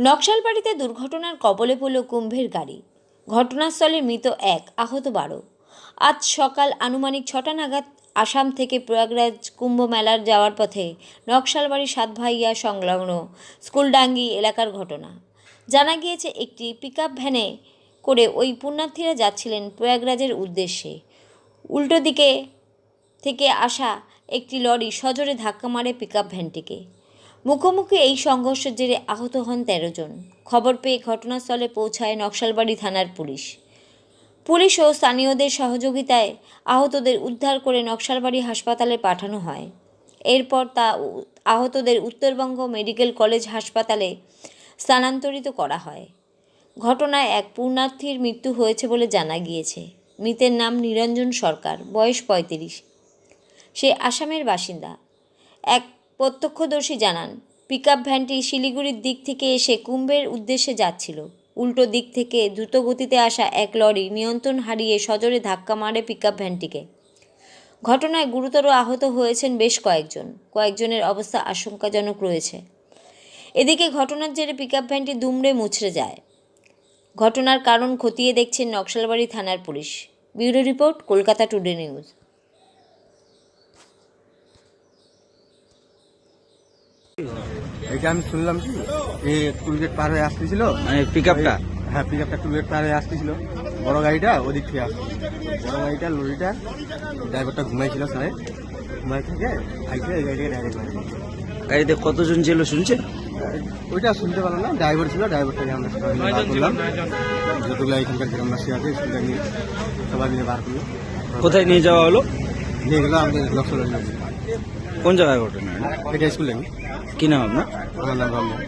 নকশালবাড়িতে দুর্ঘটনার কবলে পড়ল কুম্ভের গাড়ি। ঘটনাস্থলে মৃত 1, আহত 12। আজ সকাল আনুমানিক 6টা নাগাদ আসাম থেকে প্রয়াগরাজ কুম্ভ মেলার যাওয়ার পথে নকশালবাড়ি সাতভাইয়া সংলগ্ন স্কুলডাঙ্গি এলাকার ঘটনা। জানা গিয়েছে, একটি পিকআপ ভ্যানে করে ওই পুণ্যার্থীরা যাচ্ছিলেন প্রয়াগরাজের উদ্দেশ্যে। উল্টো দিকে থেকে আসা একটি লরি সজোরে ধাক্কা মারে পিকআপ ভ্যানটিকে। মুখোমুখি এই সংঘর্ষের জেরে আহত হন 13 জন। খবর পেয়ে ঘটনাস্থলে পৌঁছায় নকশালবাড়ি থানার পুলিশ ও স্থানীয়দের সহযোগিতায় আহতদের উদ্ধার করে নকশালবাড়ি হাসপাতালে পাঠানো হয়। এরপর আহতদের উত্তরবঙ্গ মেডিকেল কলেজ হাসপাতালে স্থানান্তরিত করা হয়। ঘটনায় এক পুণ্যার্থীর মৃত্যু হয়েছে বলে জানা গিয়েছে। মৃতের নাম নিরঞ্জন সরকার, বয়স 35। সে আসামের বাসিন্দা। এক প্রত্যক্ষদর্শী জানান, পিকআপ ভ্যানটি শিলিগুড়ির দিক থেকে এসে কুম্ভের উদ্দেশ্যে যাচ্ছিল। উল্টো দিক থেকে দ্রুতগতিতে আসা এক লরি নিয়ন্ত্রণ হারিয়ে সজোরে ধাক্কা মারে পিকআপ ভ্যানটিকে। ঘটনায় গুরুতর আহত হয়েছেন বেশ কয়েকজনের অবস্থা আশঙ্কাজনক রয়েছে। এদিকে ঘটনার জেরে পিকআপ ভ্যানটি দুমড়ে মুচড়ে যায়। ঘটনার কারণ খতিয়ে দেখছেন নকশালবাড়ি থানার police. Bureau report, Kolkata today news. এটা আমি শুনলাম কি এই টুলগেট পার হয়ে আসতেছিল, মানে পিকআপটা? হ্যাঁ, পিকআপটা টুলগেট পার হয়ে আসতেছিল। বড় গাড়িটা ওদিক থেকে আসছিল। বড় গাড়িটা লরিটা ড্রাইভারটা ঘুমাইছিল, স্যার ঘুমাই থেকে আইসে এই গাড়িটাকে ডাইরেক্ট মারে। গাড়িতে কতজন ছিল শুনছেন? ওইটা শুনতে পারলাম না, ড্রাইভার ছিল। ড্রাইভারটাকে আমরা সবাই মিলে বার করলাম। যতগুলো এখানকার গ্রামবাসী আছে স্কুলটা নিয়ে সবাই মিলে বার করলো। কোথায় নিয়ে যাওয়া হলো? নিয়ে গেলো আমাদের লক্ষ্য। কোন জায়গায় ঘটনা? এটা স্কুলে। কি নাম আপনার? আমার নাম রমজান।